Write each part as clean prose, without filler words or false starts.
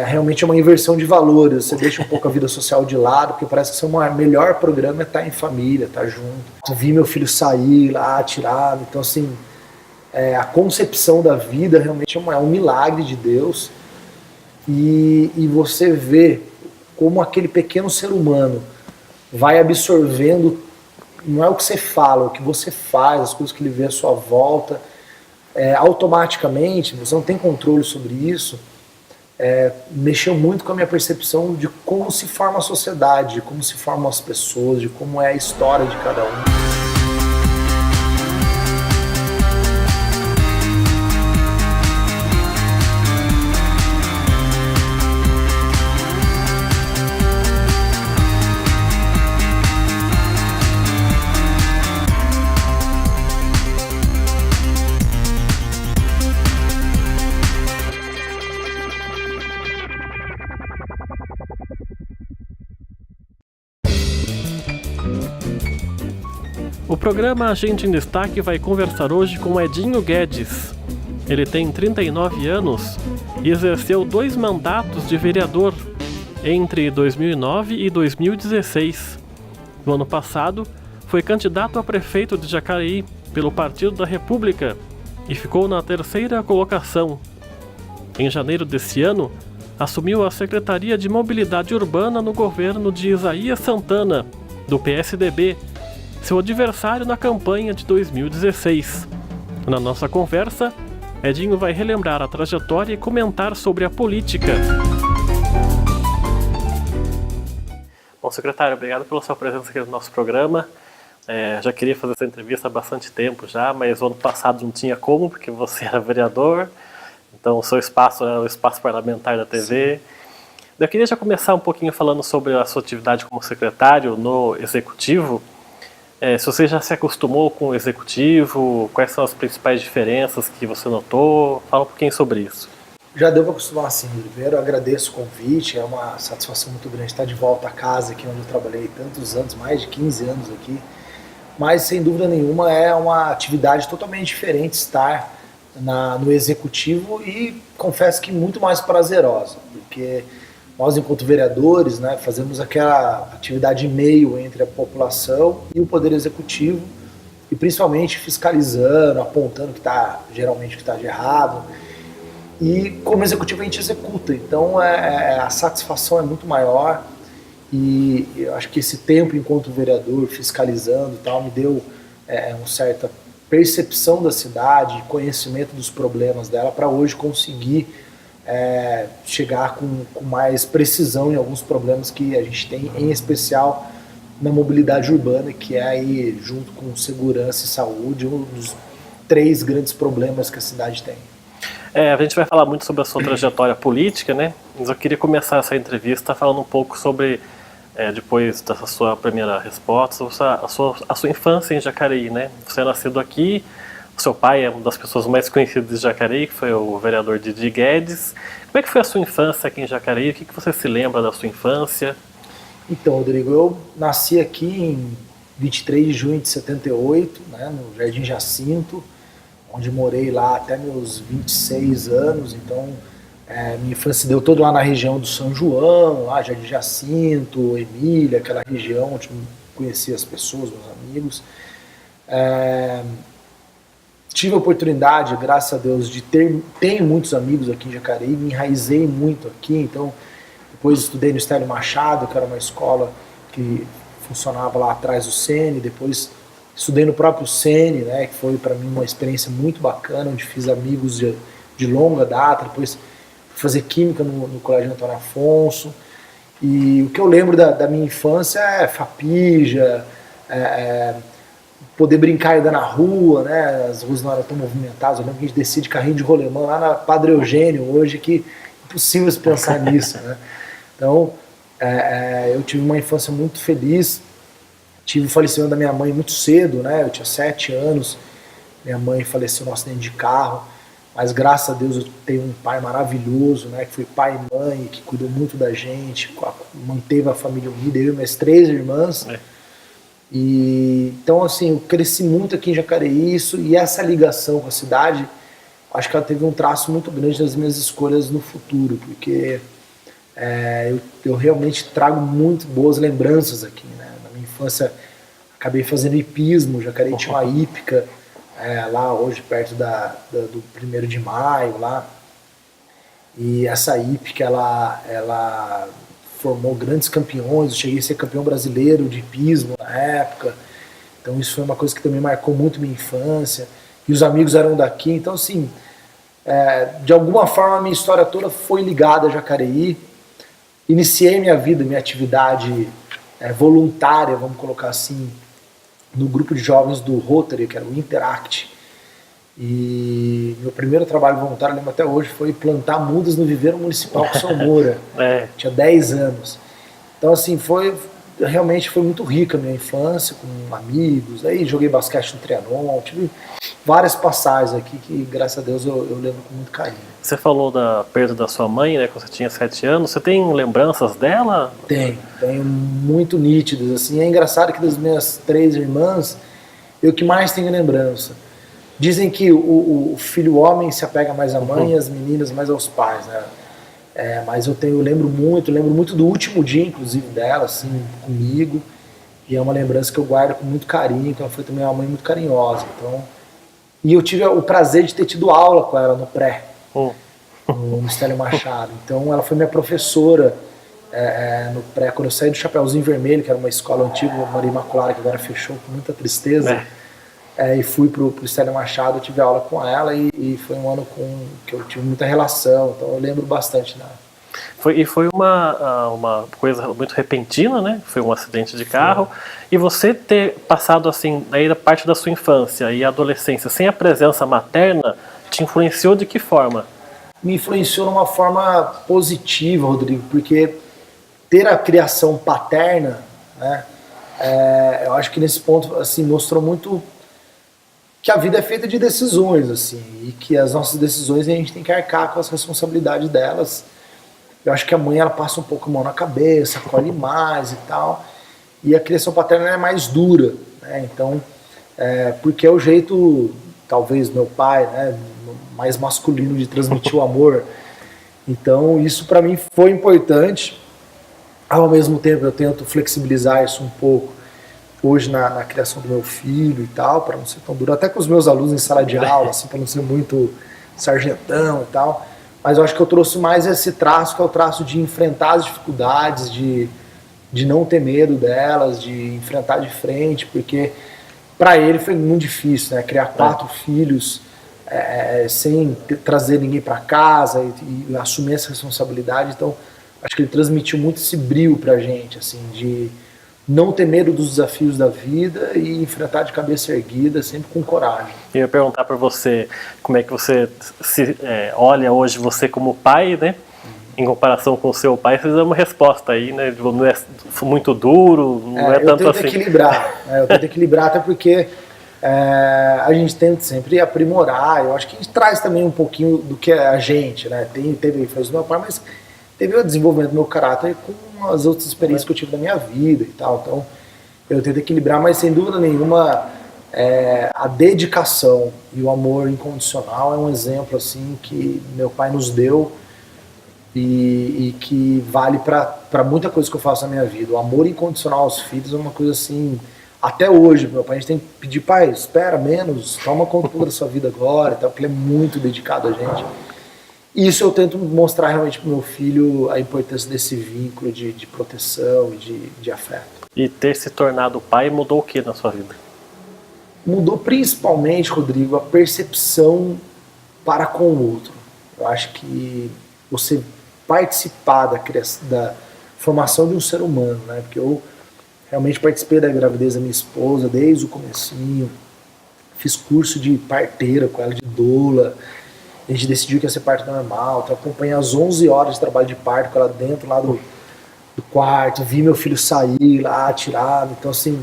realmente é uma inversão de valores. Você deixa um pouco a vida social de lado, porque parece que o melhor programa é estar em família, estar junto. Eu vi meu filho sair lá, atirado. Então, assim, a concepção da vida realmente é um milagre de Deus. E você vê como aquele pequeno ser humano vai absorvendo, não é o que você fala, o que você faz, as coisas que ele vê à sua volta, automaticamente, você não tem controle sobre isso. Mexeu muito com a minha percepção de como se forma a sociedade, de como se formam as pessoas, de como é a história de cada um. O programa Agente em Destaque vai conversar hoje com Edinho Guedes. Ele tem 39 anos e exerceu 2 mandatos de vereador entre 2009 e 2016. No ano passado, foi candidato a prefeito de Jacareí pelo Partido da República e ficou na 3ª colocação. Em janeiro desse ano, assumiu a Secretaria de Mobilidade Urbana no governo de Isaías Santana, do PSDB, seu adversário na campanha de 2016. Na nossa conversa, Edinho vai relembrar a trajetória e comentar sobre a política. Bom, secretário, obrigado pela sua presença aqui no nosso programa. Já queria fazer essa entrevista há bastante tempo já, mas o ano passado não tinha como, porque você era vereador, então o seu espaço era o espaço parlamentar da TV. Sim. Eu queria já começar um pouquinho falando sobre a sua atividade como secretário no Executivo. Se você já se acostumou com o Executivo, quais são as principais diferenças que você notou? Fala um pouquinho sobre isso. Já deu para acostumar sim. Primeiro, eu agradeço o convite, é uma satisfação muito grande estar de volta a casa aqui onde eu trabalhei tantos anos, mais de 15 anos aqui. Mas, sem dúvida nenhuma, é uma atividade totalmente diferente estar no Executivo e, confesso que muito mais prazerosa, porque nós, enquanto vereadores, né, fazemos aquela atividade meio entre a população e o Poder Executivo, e principalmente fiscalizando, apontando geralmente o que está de errado. E como executivo a gente executa, então a satisfação é muito maior. E eu acho que esse tempo enquanto vereador, fiscalizando e tal, me deu uma certa percepção da cidade, conhecimento dos problemas dela, para hoje conseguir chegar com mais precisão em alguns problemas que a gente tem, em especial na mobilidade urbana, que é aí, junto com segurança e saúde, um dos 3 grandes problemas que a cidade tem. A gente vai falar muito sobre a sua trajetória política, né? Mas eu queria começar essa entrevista falando um pouco sobre, depois dessa sua primeira resposta, a sua infância em Jacareí, né? Você é nascido aqui, o seu pai é uma das pessoas mais conhecidas de Jacareí, que foi o vereador Didi Guedes. Como é que foi a sua infância aqui em Jacareí? O que você se lembra da sua infância? Então, Rodrigo, eu nasci aqui em 23 de junho de 78, né, no Jardim Jacinto, onde morei lá até meus 26 anos. Então, minha infância se deu toda lá na região do São João, lá Jardim Jacinto, Emília, aquela região onde eu conheci as pessoas, meus amigos. Tive a oportunidade, graças a Deus, tenho muitos amigos aqui em Jacareí, me enraizei muito aqui. Então, depois estudei no Estélio Machado, que era uma escola que funcionava lá atrás do Sene. Depois estudei no próprio Sene, né, que foi para mim uma experiência muito bacana, onde fiz amigos de longa data. Depois fui fazer química no Colégio Antônio Afonso. E o que eu lembro da minha infância é Fapija, poder brincar e andar na rua, né? As ruas não eram tão movimentadas. Eu lembro que a gente descia de carrinho de rolemã lá na Padre Eugênio, hoje, que é impossível se pensar nisso, né? Então, eu tive uma infância muito feliz. Tive o falecimento da minha mãe muito cedo, né? Eu tinha 7 anos, minha mãe faleceu num acidente de carro, mas graças a Deus eu tenho um pai maravilhoso, né? Que foi pai e mãe, que cuidou muito da gente, manteve a família unida, eu e minhas 3 irmãs. E então, assim, eu cresci muito aqui em Jacareí, e essa ligação com a cidade acho que ela teve um traço muito grande nas minhas escolhas no futuro, porque eu realmente trago muito boas lembranças aqui, né? Na minha infância acabei fazendo hipismo, Jacareí tinha uma hípica lá hoje perto do 1º de maio lá, e essa hípica ela formou grandes campeões, eu cheguei a ser campeão brasileiro de hipismo na época, então isso foi uma coisa que também marcou muito minha infância, e os amigos eram daqui, então assim, de alguma forma a minha história toda foi ligada a Jacareí. Iniciei minha vida, minha atividade voluntária, vamos colocar assim, no grupo de jovens do Rotary, que era o Interact. E meu primeiro trabalho voluntário, lembro até hoje, foi plantar mudas no viveiro municipal com São Moura. Tinha 10 anos. Então assim, realmente foi muito rica a minha infância, com amigos. Aí joguei basquete no Trianon, tive várias passagens aqui que, graças a Deus, eu lembro com muito carinho. Você falou da perda da sua mãe, né, quando você tinha 7 anos. Você tem lembranças dela? Tenho muito nítidas, assim. É engraçado que das minhas 3 irmãs, eu que mais tenho lembrança. Dizem que o filho homem se apega mais à mãe e as meninas mais aos pais, né? Mas eu lembro muito do último dia, inclusive, dela, assim, comigo. E é uma lembrança que eu guardo com muito carinho, que ela foi também uma mãe muito carinhosa. Então, e eu tive o prazer de ter tido aula com ela no pré, no Estélio Machado. Então ela foi minha professora no pré, quando eu saí do Chapeuzinho Vermelho, que era uma escola antiga, Maria Imaculada, que agora fechou com muita tristeza, e fui pro Estélio Machado, eu tive aula com ela e foi um ano que eu tive muita relação, então eu lembro bastante dela. Foi uma coisa muito repentina, né? Foi um acidente de carro. E você ter passado assim, aí da parte da sua infância e adolescência sem a presença materna, te influenciou de que forma? Me influenciou de uma forma positiva, Rodrigo, porque ter a criação paterna, né? Eu acho que nesse ponto assim, mostrou muito que a vida é feita de decisões, assim, e que as nossas decisões a gente tem que arcar com as responsabilidades delas. Eu acho que a mãe ela passa um pouco a mão na cabeça, acolhe mais e tal, e a criação paterna é mais dura, né? Então, porque é o jeito, talvez meu pai, né, mais masculino de transmitir o amor. Então isso para mim foi importante. Ao mesmo tempo eu tento flexibilizar isso um pouco hoje na criação do meu filho e tal, para não ser tão duro, até com os meus alunos em sala de aula, assim, para não ser muito sargentão e tal. Mas eu acho que eu trouxe mais esse traço, que é o traço de enfrentar as dificuldades, de não ter medo delas, de enfrentar de frente, porque para ele foi muito difícil, né? Criar 4 filhos sem trazer ninguém para casa e assumir essa responsabilidade. Então, acho que ele transmitiu muito esse brio pra gente, assim, de não ter medo dos desafios da vida e enfrentar de cabeça erguida, sempre com coragem. Eu ia perguntar para você como é que você olha hoje você como pai, né? Em comparação com o seu pai, você dá uma resposta aí, né? Não é muito duro, não é tanto assim. Eu tento equilibrar, até porque a gente tenta sempre aprimorar. Eu acho que a gente traz também um pouquinho do que é a gente, né? Teve a influência do meu pai, mas teve o desenvolvimento do meu caráter com as outras experiências que eu tive da minha vida e tal. Então, eu tento equilibrar, mas sem dúvida nenhuma, a dedicação e o amor incondicional é um exemplo assim que meu pai nos deu e que vale para muita coisa que eu faço na minha vida. O amor incondicional aos filhos é uma coisa assim, até hoje, meu pai, a gente tem que pedir, pai, espera menos, toma conta da sua vida agora e tal, porque ele é muito dedicado a gente. E isso eu tento mostrar realmente pro meu filho a importância desse vínculo de proteção e de afeto. E ter se tornado pai mudou o que na sua vida? Mudou principalmente, Rodrigo, a percepção para com o outro. Eu acho que você participar da formação de um ser humano, né? Porque eu realmente participei da gravidez da minha esposa desde o comecinho, fiz curso de parteira com ela, de doula. A gente decidiu que ia ser parto normal, então acompanhei as 11 horas de trabalho de parto com ela dentro lá do quarto, vi meu filho sair lá, tirado. Então assim,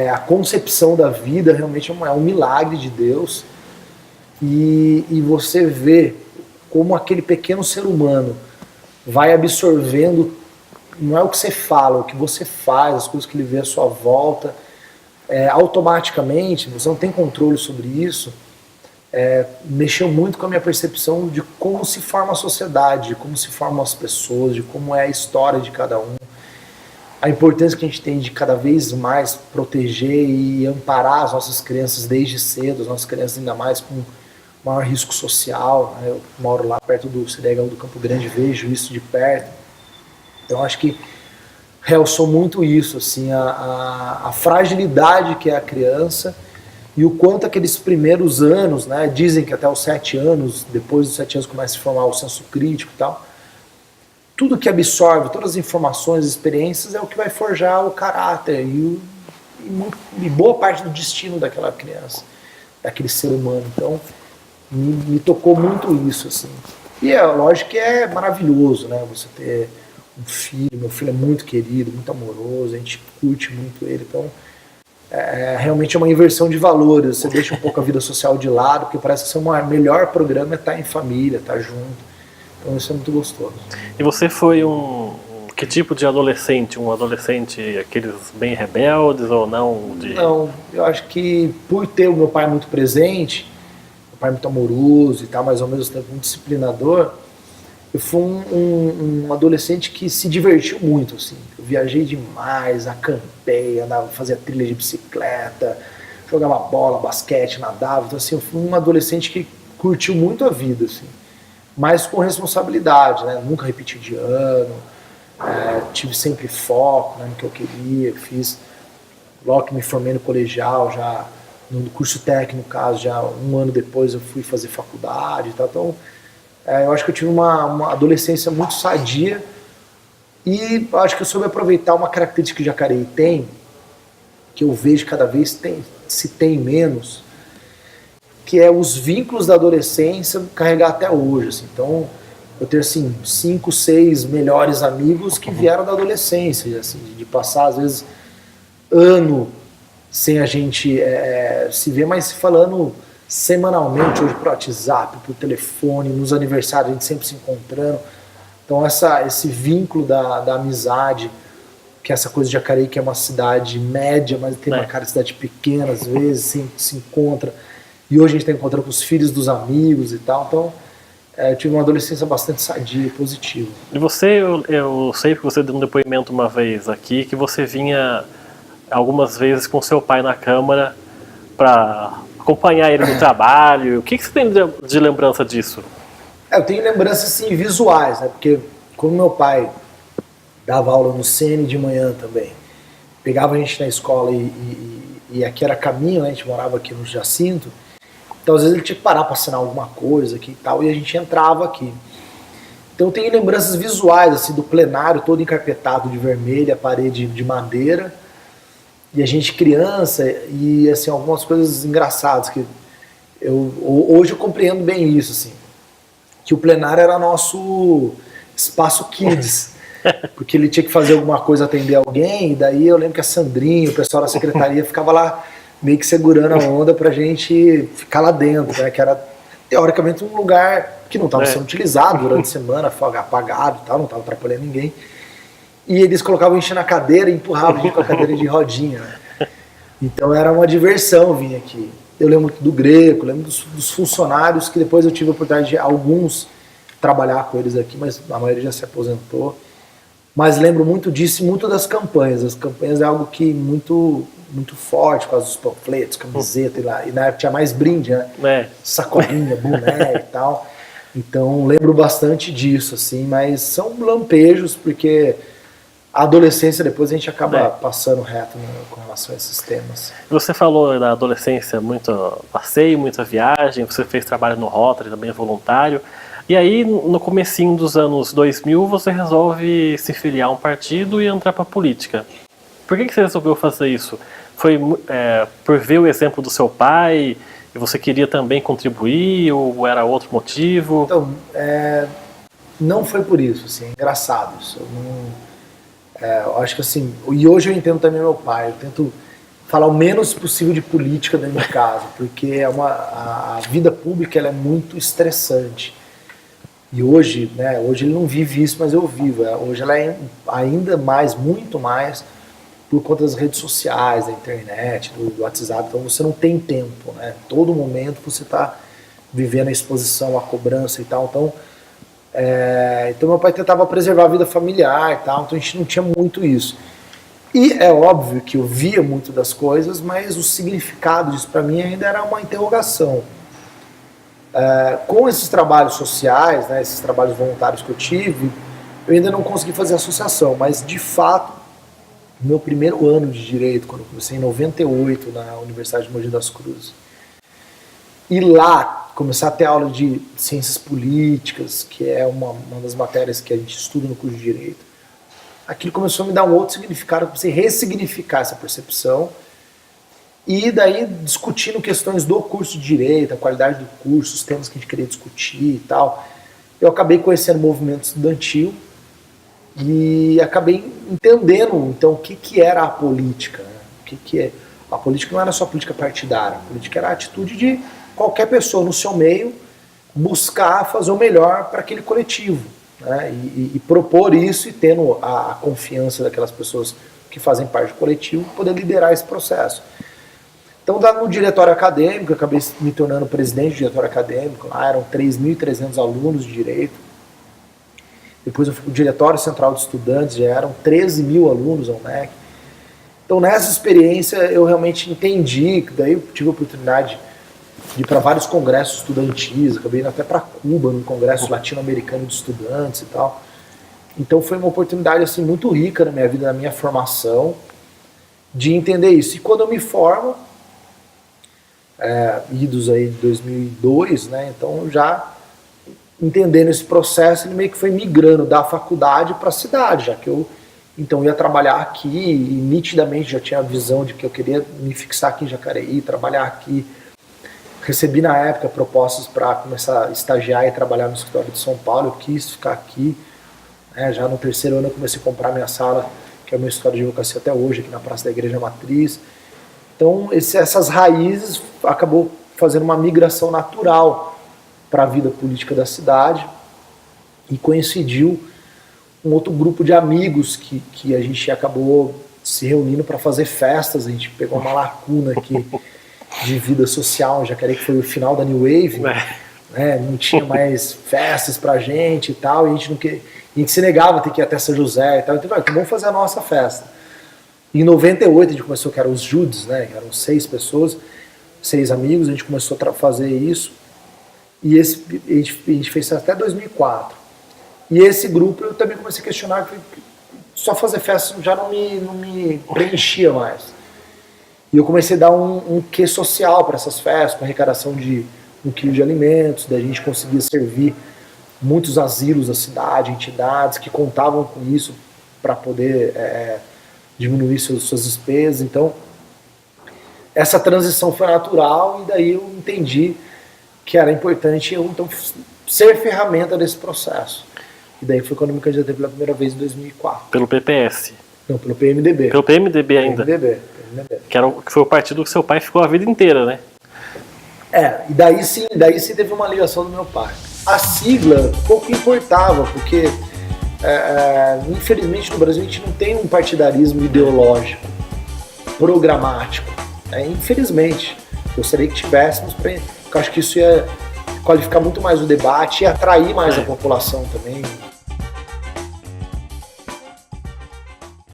a concepção da vida realmente é um milagre de Deus. E você vê como aquele pequeno ser humano vai absorvendo, não é o que você fala, o que você faz, as coisas que ele vê à sua volta, automaticamente, você não tem controle sobre isso. mexeu muito com a minha percepção de como se forma a sociedade, de como se formam as pessoas, de como é a história de cada um, a importância que a gente tem de cada vez mais proteger e amparar as nossas crianças desde cedo, as nossas crianças ainda mais com maior risco social, né? Eu moro lá perto do CDHU do Campo Grande, vejo isso de perto, então acho que realçou muito isso, assim, a fragilidade que é a criança e o quanto aqueles primeiros anos, né, dizem que até os 7 anos, depois dos 7 anos começa a se formar o senso crítico e tal, tudo que absorve, todas as informações, experiências é o que vai forjar o caráter e boa parte do destino daquela criança, daquele ser humano. Então, me tocou muito isso, assim. E é lógico que é maravilhoso, né, você ter um filho, meu filho é muito querido, muito amoroso, a gente curte muito ele, então realmente é uma inversão de valores, você deixa um pouco a vida social de lado, porque parece que o melhor programa é estar em família, estar junto, então isso é muito gostoso. E você foi que tipo de adolescente? Um adolescente, aqueles bem rebeldes ou não? Não, eu acho que por ter o meu pai muito presente, meu pai muito amoroso e tal, mas ao mesmo tempo muito disciplinador, eu fui um adolescente que se divertiu muito, assim. Eu viajei demais, acampei, andava, fazia trilha de bicicleta, jogava bola, basquete, nadava. Então, assim, eu fui um adolescente que curtiu muito a vida, assim. Mas com responsabilidade, né? Nunca repeti de ano, tive sempre foco, né, no que eu queria. Fiz, logo que me formei no colegial, já no curso técnico, no caso, já um ano depois eu fui fazer faculdade e tal. Então, eu acho que eu tive uma adolescência muito sadia e acho que eu soube aproveitar uma característica que o Jacareí tem, que eu vejo cada vez se tem menos, que é os vínculos da adolescência carregar até hoje. Assim. Então, eu tenho assim, 5, 6 melhores amigos que vieram da adolescência, assim, de passar às vezes ano sem a gente se ver, mas falando semanalmente, hoje por WhatsApp, por telefone, nos aniversários, a gente sempre se encontrando. Então esse vínculo da amizade, que é essa coisa de Jacareí, que é uma cidade média, mas tem uma cara de cidade pequena, às vezes se encontra. E hoje a gente está encontrando com os filhos dos amigos e tal. Então, eu tive uma adolescência bastante sadia e positiva. E você, eu sei que você deu um depoimento uma vez aqui, que você vinha algumas vezes com seu pai na Câmara para acompanhar ele no trabalho. O que você tem de lembrança disso? Eu tenho lembranças assim, visuais, né? Porque como meu pai dava aula no CN de manhã também, pegava a gente na escola e aqui era caminho, né? A gente morava aqui no Jacinto, então às vezes ele tinha que parar para assinar alguma coisa aqui e tal, e a gente entrava aqui. Então eu tenho lembranças visuais assim, do plenário todo encarpetado de vermelho, a parede de madeira, e a gente criança, e assim, algumas coisas engraçadas que hoje eu compreendo bem isso, assim, que o plenário era nosso espaço kids, porque ele tinha que fazer alguma coisa, atender alguém, e daí eu lembro que a Sandrinha, o pessoal da secretaria ficava lá meio que segurando a onda pra gente ficar lá dentro, né, que era teoricamente um lugar que não estava sendo utilizado durante a semana, apagado e tal, não estava atrapalhando ninguém. E eles colocavam a gente na cadeira e empurravam a gente com a cadeira de rodinha. Né? Então era uma diversão vir aqui. Eu lembro do Greco, lembro dos funcionários que depois eu tive a oportunidade de alguns trabalhar com eles aqui, mas a maioria já se aposentou. Mas lembro muito disso e muito das campanhas. As campanhas é algo que muito forte, por causa dos panfletos, camiseta e na época tinha mais brinde, né? Sacolinha, boné e tal. Então lembro bastante disso, assim, mas são lampejos, porque a adolescência depois a gente acaba passando reto, né, com relação a esses temas. Você falou da adolescência, muito passeio, muita viagem, você fez trabalho no Rotary, também é voluntário. E aí, no comecinho dos anos 2000, você resolve se filiar a um partido e entrar para a política. Por que você resolveu fazer isso? Foi por ver o exemplo do seu pai e você queria também contribuir ou era outro motivo? Então, não foi por isso, assim, é engraçado isso. Eu acho que assim, e hoje eu entendo também meu pai, eu tento falar o menos possível de política dentro de casa, porque a vida pública ela é muito estressante. E hoje, né, hoje ele não vive isso, mas eu vivo. Hoje ela é ainda mais, muito mais, por conta das redes sociais, da internet, do WhatsApp. Então você não tem tempo, né? Todo momento você está vivendo a exposição, a cobrança e tal. Então meu pai tentava preservar a vida familiar e tal, então a gente não tinha muito isso. E é óbvio que eu via muito das coisas, mas o significado disso para mim ainda era uma interrogação. Com esses trabalhos sociais, né, esses trabalhos voluntários que eu tive, eu ainda não consegui fazer associação, mas de fato, no meu primeiro ano de Direito, quando eu comecei em 98 na Universidade de Mogi das Cruzes, e lá começar a ter aula de ciências políticas, que é uma das matérias que a gente estuda no curso de Direito, aquilo começou a me dar um outro significado, eu comecei a ressignificar essa percepção, e daí discutindo questões do curso de Direito, a qualidade do curso, os temas que a gente queria discutir e tal, eu acabei conhecendo o movimento estudantil e acabei entendendo então o que era a política, né? O que é. A política não era só política partidária, a política era a atitude de qualquer pessoa no seu meio buscar fazer o melhor para aquele coletivo, né? E propor isso e tendo a confiança daquelas pessoas que fazem parte do coletivo poder liderar esse processo. Então, no diretório acadêmico, eu acabei me tornando presidente do diretório acadêmico, lá eram 3.300 alunos de Direito. Depois eu fui para o Diretório Central de Estudantes, já eram 13 mil alunos ao MEC. Então, nessa experiência, eu realmente entendi, daí eu tive a oportunidade de ir para vários congressos estudantis, acabei indo até para Cuba, no Congresso Latino-Americano de Estudantes e tal. Então, foi uma oportunidade assim, muito rica na minha vida, na minha formação, de entender isso. E quando eu me formo, idos aí de 2002, né, então já entendendo esse processo, ele meio que foi migrando da faculdade para a cidade, já que eu então ia trabalhar aqui e nitidamente já tinha a visão de que eu queria me fixar aqui em Jacareí, trabalhar aqui. Recebi na época propostas para começar a estagiar e trabalhar no escritório de São Paulo, eu quis ficar aqui, né, já no terceiro ano eu comecei a comprar minha sala, que é o meu escritório de advocacia até hoje, aqui na Praça da Igreja Matriz. Então, essas raízes acabou fazendo uma migração natural para a vida política da cidade e coincidiu um outro grupo de amigos que a gente acabou se reunindo para fazer festas. A gente pegou uma lacuna aqui de vida social, já queria que foi o final da New Wave, né? Não tinha mais festas pra gente e tal, e a gente se negava a ter que ir até São José e tal, então vamos fazer a nossa festa. Em 98 a gente começou, que eram os Judes, né? Eram 6 pessoas, 6 amigos, a gente começou a fazer isso. E a gente fez isso até 2004. E esse grupo eu também comecei a questionar, que só fazer festa já não me preenchia mais. E eu comecei a dar um quê social para essas festas, com arrecadação de 1 quilo de alimentos, daí a gente conseguia servir muitos asilos da cidade, entidades que contavam com isso para poder diminuir suas despesas. Então, essa transição foi natural e daí eu entendi que era importante eu então ser ferramenta desse processo. E daí foi quando eu me candidatei pela primeira vez em 2004. Pelo PPS? Não, pelo PMDB. Pelo PMDB ainda? PMDB. Que foi o partido que seu pai ficou a vida inteira, né? E daí sim teve uma ligação do meu pai. A sigla pouco importava, porque infelizmente no Brasil a gente não tem um partidarismo ideológico, programático. Infelizmente. Gostaria que tivéssemos, porque eu acho que isso ia qualificar muito mais o debate e atrair mais a população também.